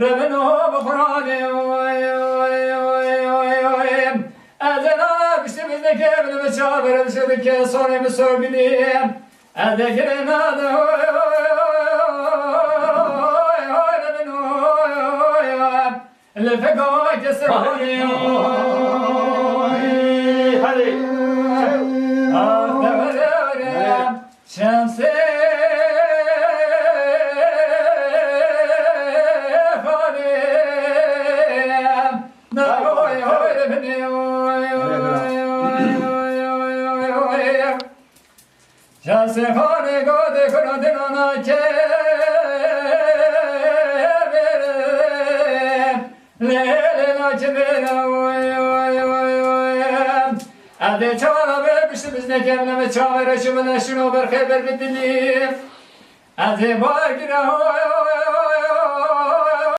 ربنا بقراني أذنا بشتمز نكمل مشابر بشتك صوري مسوبني أذكرنا اللي فقوك يسروني Hadi. شمسي شمسي خانه گوده کنده نانا که Ade çavara vermişti biz ne kemleme çavara şubuna şunu bir haber bitti. Ade var gire